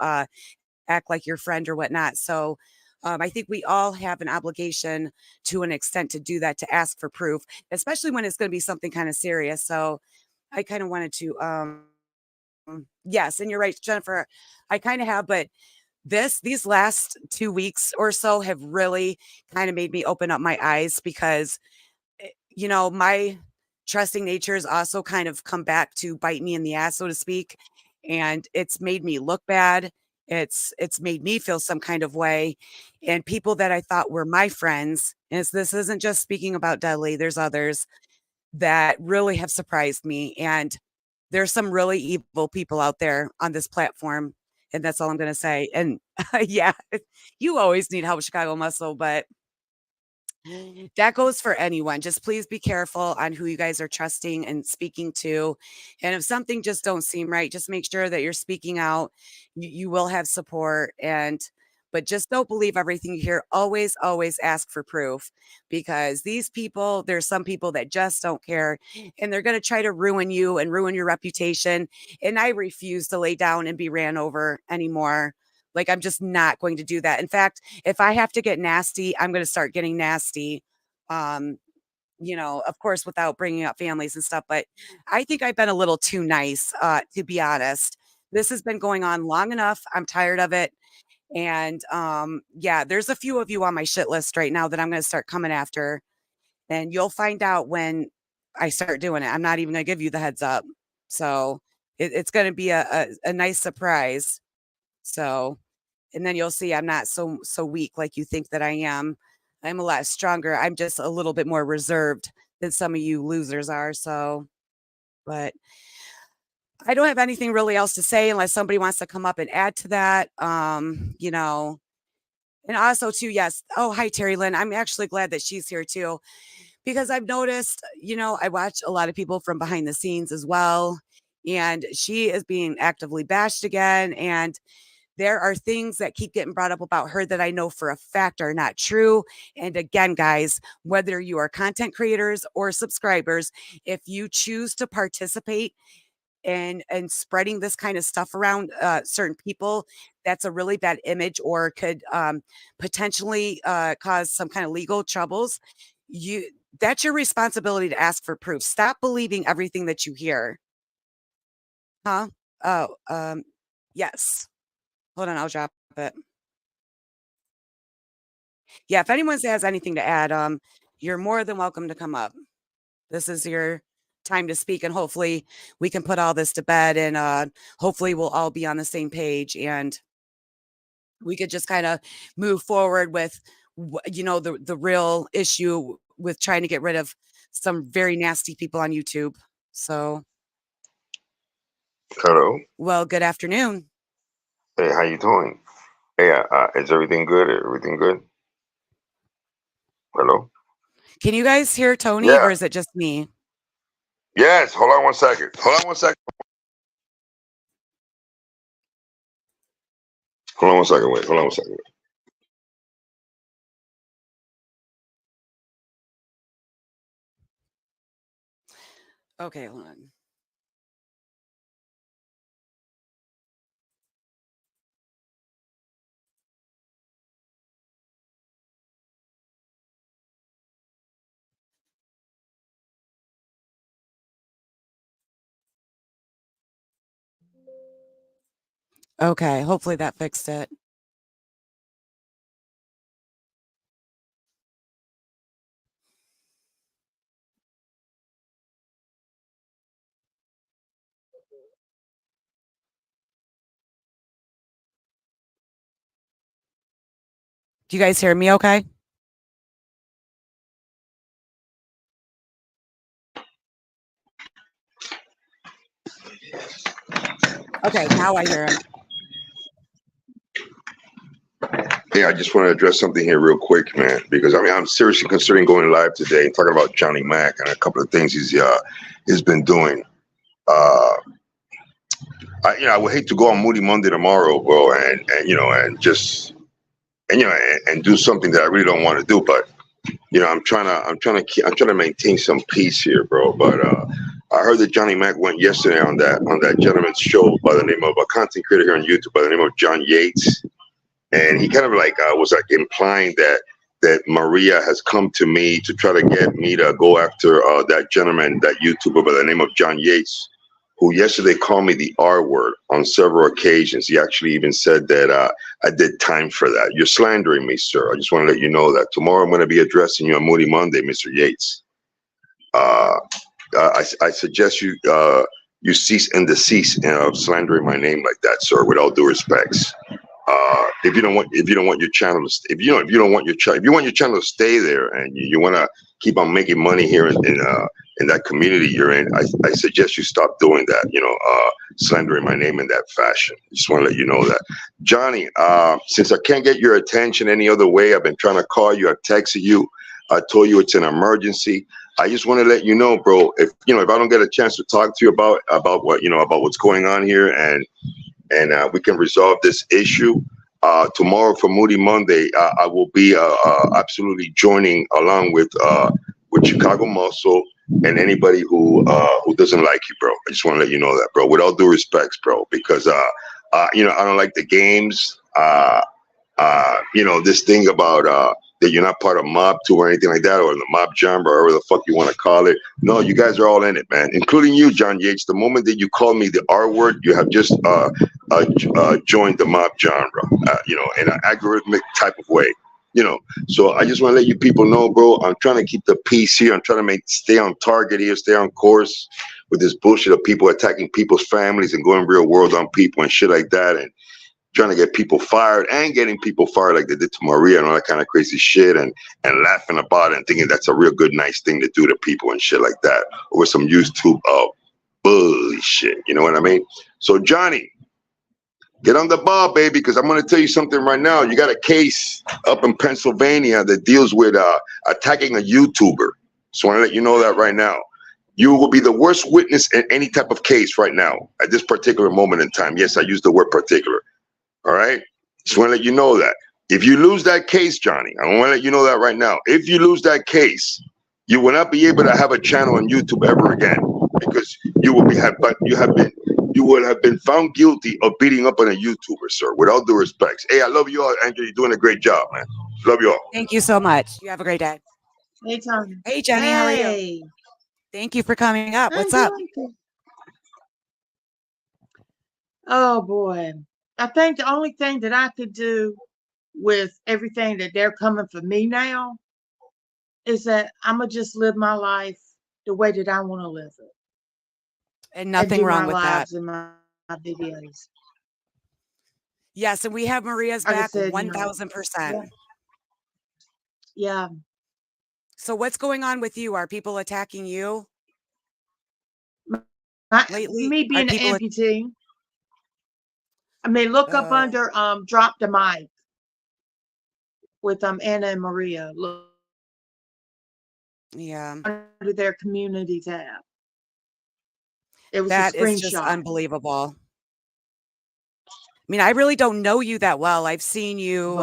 act like your friend or whatnot. So I think we all have an obligation to an extent to do that, to ask for proof, especially when it's going to be something kind of serious. So I kind of wanted to, yes, and you're right, Jennifer, I kind of have, but these last 2 weeks or so have really kind of made me open up my eyes, because my trusting nature has also kind of come back to bite me in the ass, so to speak. And it's made me look bad. It's made me feel some kind of way. And people that I thought were my friends, and this isn't just speaking about Dudley, there's others that really have surprised me. And there's some really evil people out there on this platform. And that's all I'm going to say. And yeah, you always need help, Chicago Muscle, but that goes for anyone. Just please be careful on who you guys are trusting and speaking to. And if something just don't seem right, just make sure that you're speaking out. You will have support, but just don't believe everything you hear. Always, always ask for proof, because there's some people that just don't care, and they're going to try to ruin you and ruin your reputation. And I refuse to lay down and be ran over anymore. Like, I'm just not going to do that. In fact, if I have to get nasty, I'm going to start getting nasty. Um, of course, without bringing up families and stuff. But I think I've been a little too nice, to be honest. This has been going on long enough. I'm tired of it. And yeah, there's a few of you on my shit list right now that I'm going to start coming after. And you'll find out when I start doing it. I'm not even going to give you the heads up. So it's going to be a nice surprise. So, and then you'll see I'm not so weak like you think that I am. I'm a lot stronger. I'm just a little bit more reserved than some of you losers are. So, but I don't have anything really else to say unless somebody wants to come up and add to that. And also too, yes. Oh, hi, Terry Lynn. I'm actually glad that she's here too, because I've noticed, I watch a lot of people from behind the scenes as well. And she is being actively bashed again. And there are things that keep getting brought up about her that I know for a fact are not true. And again, guys, whether you are content creators or subscribers, if you choose to participate and spreading this kind of stuff around certain people, that's a really bad image, or could potentially cause some kind of legal troubles. That's your responsibility to ask for proof. Stop believing everything that you hear. Huh? Oh, yes. Hold on, I'll drop it. Yeah, if anyone has anything to add, you're more than welcome to come up. This is your time to speak, and hopefully we can put all this to bed, and hopefully we'll all be on the same page, and we could just kind of move forward with the real issue with trying to get rid of some very nasty people on YouTube. So Hello. well, good afternoon. Hey, how you doing? Hey, is everything good? Everything good? Hello. Can you guys hear Tony, Yeah. or is it just me? Yes. Hold on one second. Hold on one second. Hold on one second. Wait. Hold on one second. Wait. Okay, hold on. Okay, hopefully that fixed it. Do you guys hear me okay? Okay, now I hear him. Hey, I just want to address something here real quick, man, because I mean I'm seriously considering going live today and talking about Johnny Mac and a couple of things he's been doing. I would hate to go on Moody Monday tomorrow, bro, and do something that I really don't want to do, but I'm trying to maintain some peace here, bro. But I heard that Johnny Mac went yesterday on that gentleman's show by the name of a content creator here on YouTube by the name of John Yates, and he kind of was implying that Maria has come to me to try to get me to go after that gentleman, that YouTuber by the name of John Yates, who yesterday called me the R word on several occasions. He actually even said that I did time for that. You're slandering me, sir. I just want to let you know that tomorrow I'm going to be addressing you on Moody Monday, Mr. Yates. I suggest you cease and desist of slandering my name like that, sir. With all due respects, if you don't want your channel to, if you want your channel to stay there, and you want to keep on making money here in that community you're in, I suggest you stop doing that. Slandering my name in that fashion. Just want to let you know that, Johnny. Since I can't get your attention any other way, I've been trying to call you. I've texted you. I told you it's an emergency. I just want to let you know, bro. If I don't get a chance to talk to you about what about what's going on here, and we can resolve this issue tomorrow for Moody Monday, I will be absolutely joining along with Chicago Muscle and anybody who doesn't like you, bro. I just want to let you know that, bro. With all due respects, bro, because I don't like the games. This thing about that you're not part of Mob 2 or anything like that, or the Mob genre, or whatever the fuck you want to call it. No, you guys are all in it, man, including you, John Yates. The moment that you call me the R word, you have just joined the Mob genre, in an algorithmic type of way. So I just want to let you people know, bro, I'm trying to keep the peace here. I'm trying to stay on target here, stay on course with this bullshit of people attacking people's families and going real world on people and shit like that, and trying to get people fired and getting people fired like they did to Maria and all that kind of crazy shit, and laughing about it and thinking that's a real good, nice thing to do to people and shit like that, or some YouTube bullshit. You know what I mean? So Johnny, get on the ball, baby, because I'm going to tell you something right now. You got a case up in Pennsylvania that deals with attacking a YouTuber. So I want to let you know that right now. You will be the worst witness in any type of case right now at this particular moment in time. Yes, I use the word particular. All right. Just want to let you know that. If you lose that case, Johnny, I want to let you know that right now. If you lose that case, you will not be able to have a channel on YouTube ever again, because you will you will have been found guilty of beating up on a YouTuber, sir. Without due respect. Hey, I love you all, Andrew. You're doing a great job, man. Love you all. Thank you so much. You have a great day. Hey, Tony. Hey, Jenny, how are you? Hey, Thank you for coming up. I'm What's up? doing good. Oh boy. I think the only thing that I could do with everything that they're coming for me now is that I'm gonna just live my life the way that I want to live it And and nothing do wrong my with that. lives and my videos. Yes, and we have Maria's Like I back said, 1000%. yeah. So what's going on with you? Are people attacking you lately? Me Are being an people amputee. I mean, look up under Drop the Mic with Anna and Maria. Look yeah. under their community tab. It was a That is just screenshot. unbelievable. I mean, I really don't know you that well. I've seen you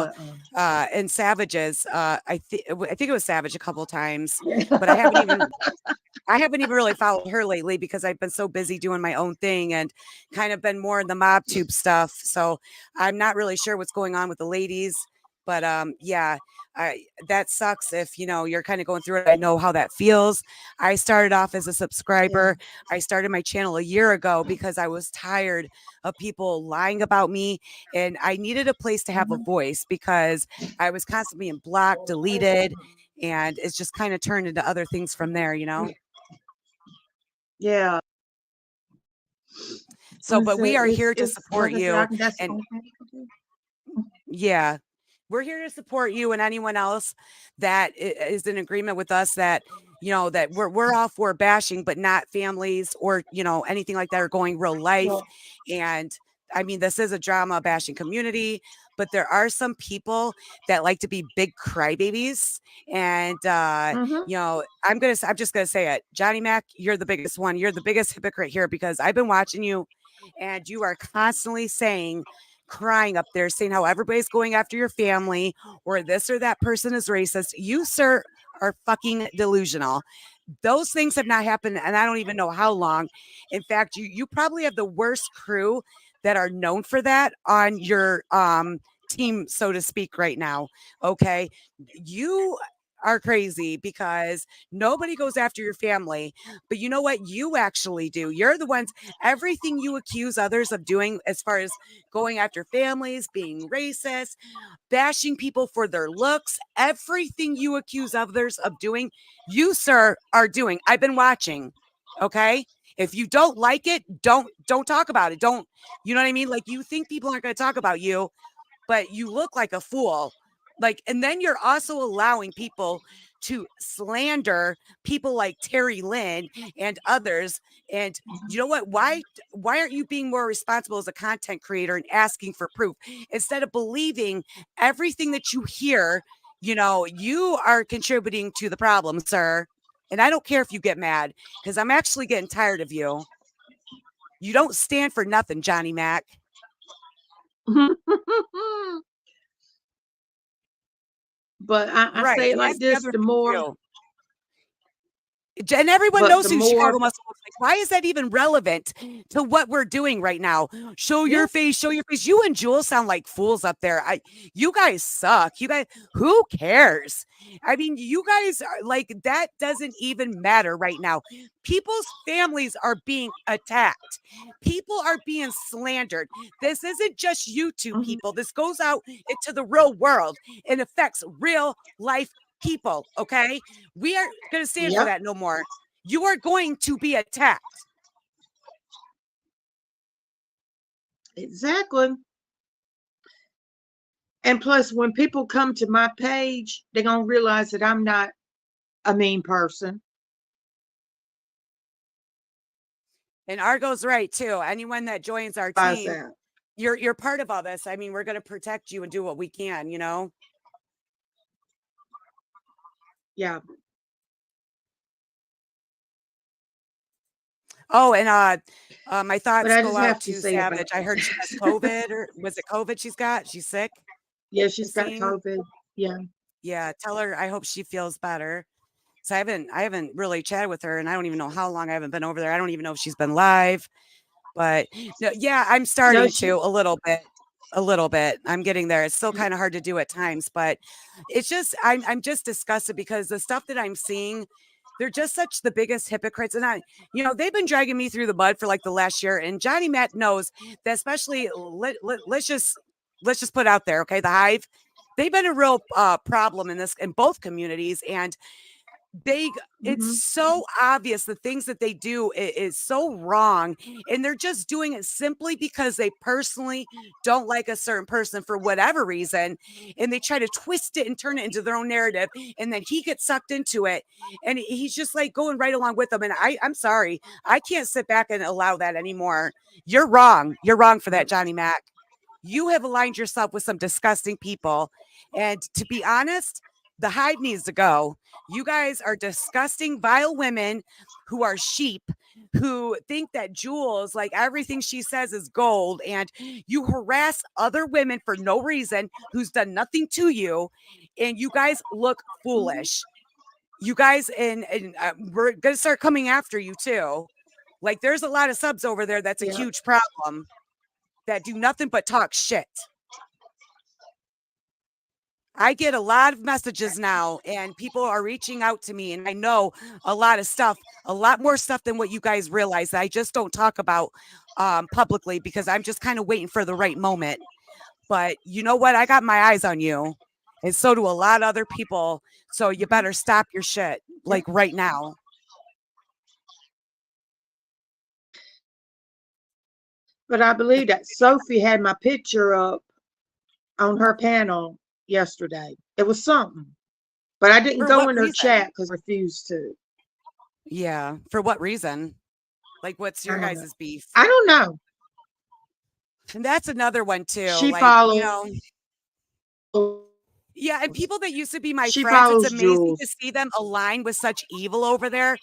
But in Savages. I think it was Savage a couple times, but I haven't even really followed her lately because I've been so busy doing my own thing and kind of been more in the mob tube stuff. So I'm not really sure what's going on with the ladies. But yeah, that sucks if, you're kind of going through it. I know how that feels. I started off as a subscriber. I started my channel a year ago because I was tired of people lying about me, and I needed a place to have a voice because I was constantly being blocked, deleted, and it's just kind of turned into other things from there, yeah. So, but we are here to support like I said, you. that's the And only thing I can do. yeah, we're here to support you and anyone else that is in agreement with us that, that we're all for bashing, but not families or, anything like that, or going real life. Well, And I mean, this is a drama bashing community, but there are some people that like to be big crybabies. And, I'm just going to say it. Johnny Mac, you're the biggest one. You're the biggest hypocrite here because I've been watching you and you are constantly crying up there, saying how everybody's going after your family or this or that person is racist. You, sir, are fucking delusional. Those things have not happened, and I don't even know how long. In fact, you probably have the worst crew that are known for that on your team, so to speak, right now. Okay, you are crazy because nobody goes after your family, but you know what you actually do? You're the ones, everything you accuse others of doing as far as going after families, being racist, bashing people for their looks, everything you accuse others of doing, you, sir, are doing. I've been watching. Okay. If you don't like it, don't talk about it. Don't, you know what I mean? Like, you think people aren't going to talk about you, but you look like a fool. Like, and then you're also allowing people to slander people like Terry Lynn and others. And you know what? Why aren't you being more responsible as a content creator and asking for proof instead of believing everything that you hear? You are contributing to the problem, sir. And I don't care if you get mad because I'm actually getting tired of you. You don't stand for nothing, Johnny Mac. But I say it like this: the more, and everyone knows who Chicago more, Muscle looks like. Why is that even relevant to what we're doing right now? Show your face, show your face. You and Jules sound like fools up there. You guys suck. You guys, who cares? I mean, you guys are like, that doesn't even matter right now. People's families are being attacked. People are being slandered. This isn't just YouTube people. This goes out into the real world and affects real life people. Okay, we aren't going to stand for that no more. You are going to be attacked. Exactly. And plus, when people come to my page, they're gonna realize that I'm not a mean person. And Argo's right too. Anyone that joins our team, you're part of all this. I mean, we're going to protect you and do what we can. Yeah. Oh, and my But thoughts I go just out have to to say about Savage. I heard she has COVID, or was it COVID she's got? She's sick. yeah, I'm she's got seeing. COVID. Yeah. Yeah, tell her I hope she feels better. So I haven't really chatted with her, and I don't even know how long I haven't been over there. I don't even know if she's been live, but no, yeah, I'm No, starting she. to a little bit. I'm getting there. It's still kind of hard to do at times, but it's just I'm just disgusted because the stuff that I'm seeing, they're just such the biggest hypocrites. And they've been dragging me through the mud for like the last year. And Johnny Matt knows that, especially let's just put out there, okay, the Hive, they've been a real problem in both communities, and it's Mhm. so obvious the things that they do is so wrong, and they're just doing it simply because they personally don't like a certain person for whatever reason, and they try to twist it and turn it into their own narrative, and then he gets sucked into it, and he's just like going right along with them. And I'm sorry, I can't sit back and allow that anymore. You're wrong for that, Johnny Mac. You have aligned yourself with some disgusting people, and to be honest, the Hive needs to go. You guys are disgusting, vile women who are sheep, who think that Jules, like everything she says, is gold, and you harass other women for no reason who's done nothing to you, and you guys look foolish. You guys, and we're gonna start coming after you too. Like, there's a lot of subs over there that's a Yeah. huge problem that do nothing but talk shit. I get a lot of messages now, and people are reaching out to me, and I know a lot of stuff, a lot more stuff than what you guys realize that I just don't talk about publicly, because I'm just kind of waiting for the right moment. But you know what? I got my eyes on you, and so do a lot of other people. So you better stop your shit, like right now. But I believe that Sophie had my picture up on her panel yesterday. It was something, but I didn't For go what in her reason? chat because I refused to. Yeah. For what reason? Like, what's your I don't know. guys' beef? I don't know. And that's another one too. She Like, follows. yeah, and people that used to be my She friends, it's follows amazing to Jules. see them align with such evil over there.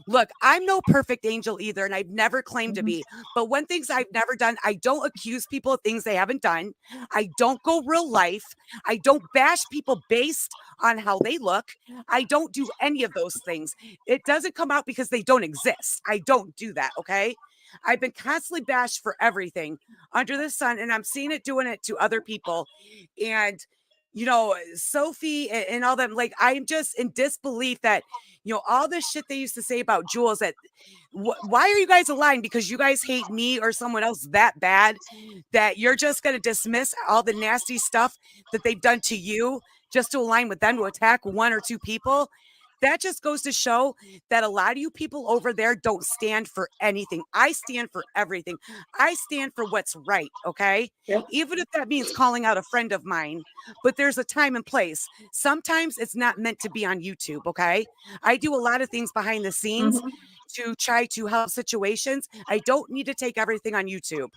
Look, I'm no perfect angel either, and I've never claimed to Mhm. be. But one thing I've never done, I don't accuse people of things they haven't done. I don't go real life. I don't bash people based on how they look. I don't do any of those things. It doesn't come out because they don't exist. I don't do that, okay? I've been constantly bashed for everything under the sun, and I'm seeing it doing it to other people. And Sophie and all them, like, I'm just in disbelief that, all this shit they used to say about Jules, that why are you guys aligned? Because you guys hate me or someone else that bad that you're just going to dismiss all the nasty stuff that they've done to you just to align with them to attack one or two people? That just goes to show that a lot of you people over there don't stand for anything. I stand for everything. I stand for what's right, okay? Yep. Even if that means calling out a friend of mine, but there's a time and place. Sometimes it's not meant to be on YouTube, okay? I do a lot of things behind the scenes Mhm. to try to help situations. I don't need to take everything on YouTube.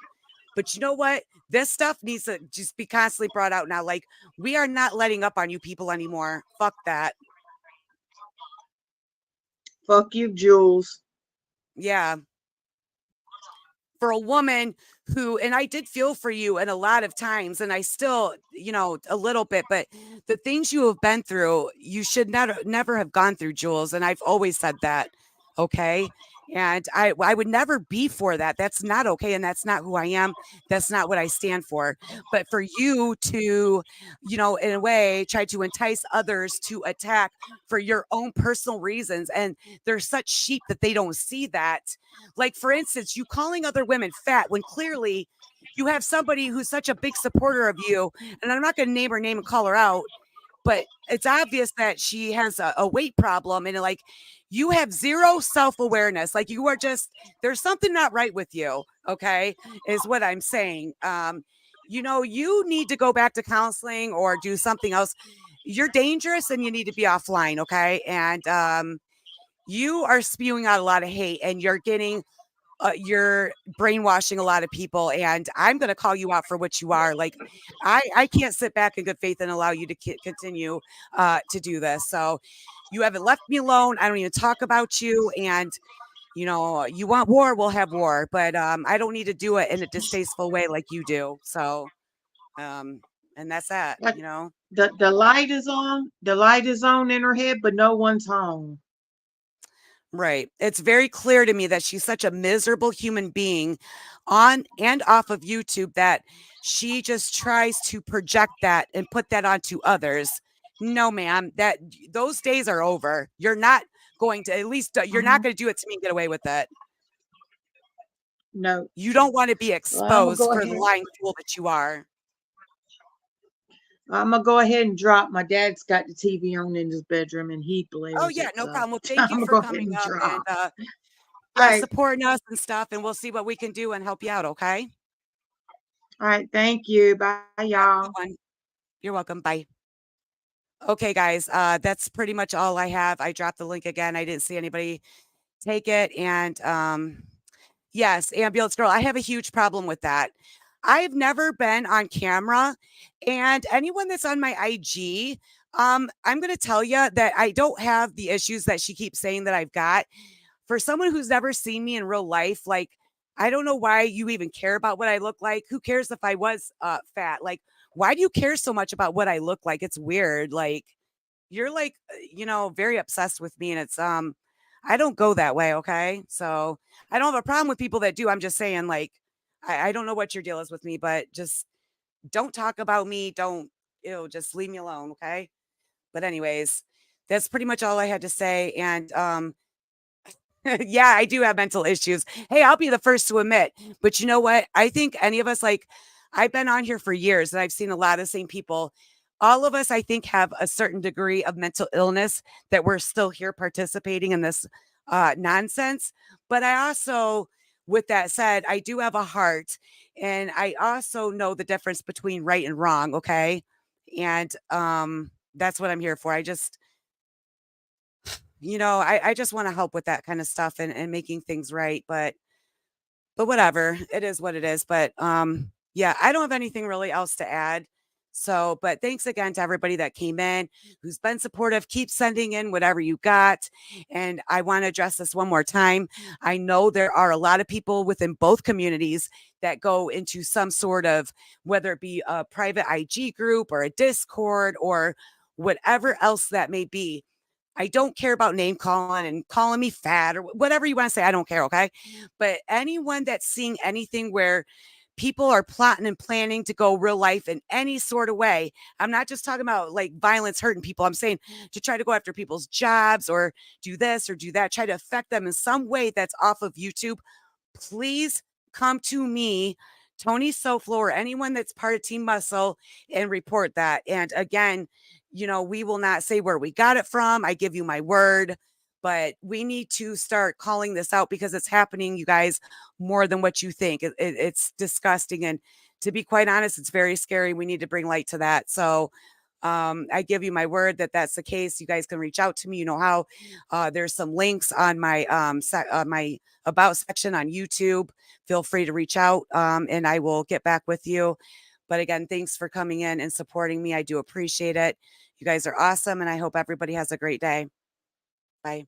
But you know what? This stuff needs to just be constantly brought out now. Like, we are not letting up on you people anymore. Fuck that. Fuck you, Jules. Yeah. For a woman who, and I did feel for you in a lot of times, and I still, a little bit, but the things you have been through, you should never have gone through, Jules. And I've always said that. Okay. And I would never be for that. That's not okay. And that's not who I am. That's not what I stand for. But for you to, in a way, try to entice others to attack for your own personal reasons. And they're such sheep that they don't see that. Like, for instance, you calling other women fat when clearly you have somebody who's such a big supporter of you. And I'm not going to name her name and call her out, but it's obvious that she has a weight problem, and like, you have zero self-awareness. Like, you are just, there's something not right with you. Okay. Is what I'm saying. You need to go back to counseling or do something else. You're dangerous and you need to be offline. Okay. And, you are spewing out a lot of hate, and you're brainwashing a lot of people, and I'm going to call you out for what you are. Like, I can't sit back in good faith and allow you to continue to do this. So you haven't left me alone. I don't even talk about you. And You know, you want war, we'll have war, but I don't need to do it in a distasteful way like you do. So, and that's that, Like you know. the light is on, the light is on in her head, but no one's home. Right. It's very clear to me that she's such a miserable human being on and off of YouTube that she just tries to project that and put that onto others. No, ma'am, that those days are over. You're not going to, at least you're not Mhm. going to do it to me and get away with it. No. You don't want to be Well, I'm gonna exposed go for the ahead. lying fool that you are. I'm gonna go ahead and drop. My dad's got the TV on in his bedroom, and he Oh blares yeah, it. no So problem. Well, thank I'm you gonna for go ahead coming and up and drop. All yeah, right. supporting us and stuff, and we'll see what we can do and help you out. Okay. All right. Thank you. Bye, Have a good y'all. one. You're welcome. Bye. Okay, guys, that's pretty much all I have. I dropped the link again. I didn't see anybody take it. And yes, ambulance girl, I have a huge problem with that. I've never been on camera, and anyone that's on my IG, I'm going to tell you that I don't have the issues that she keeps saying that I've got. For someone who's never seen me in real life, like, I don't know why you even care about what I look like. Who cares if I was fat? Like, why do you care so much about what I look like? It's weird. Like, you're like, you know, very obsessed with me, and it's I don't go that way, okay? So I don't have a problem with people that do. I'm just saying, like, I don't know what your deal is with me, but just don't talk about me. Don't, just leave me alone, okay? But anyways, that's pretty much all I had to say. And yeah, I do have mental issues. Hey, I'll be the first to admit. But you know what? I think any of us, like, I've been on here for years and I've seen a lot of the same people. All of us, I think, have a certain degree of mental illness that we're still here participating in this nonsense. But I also, with that said, I do have a heart and I also know the difference between right and wrong. Okay. And that's what I'm here for. I just, I just want to help with that kind of stuff and making things right. But whatever, it is what it is. But yeah, I don't have anything really else to add. So, but thanks again to everybody that came in, who's been supportive. Keep sending in whatever you got. And I want to address this one more time. I know there are a lot of people within both communities that go into some sort of, whether it be a private IG group or a Discord or whatever else that may be. I don't care about name calling and calling me fat or whatever you want to say. I don't care. Okay. But anyone that's seeing anything where people are plotting and planning to go real life in any sort of way, I'm not just talking about like violence hurting people. I'm saying to try to go after people's jobs or do this or do that, try to affect them in some way that's off of YouTube. Please come to me, Tony Soflo, or anyone that's part of Team Muscle and report that. And again, we will not say where we got it from. I give you my word, but we need to start calling this out because it's happening, you guys, more than what you think. It's disgusting. And to be quite honest, it's very scary. We need to bring light to that. So I give you my word that that's the case. You guys can reach out to me. You know how there's some links on my my about section on YouTube. Feel free to reach out and I will get back with you. But again, thanks for coming in and supporting me. I do appreciate it. You guys are awesome. And I hope everybody has a great day. Bye.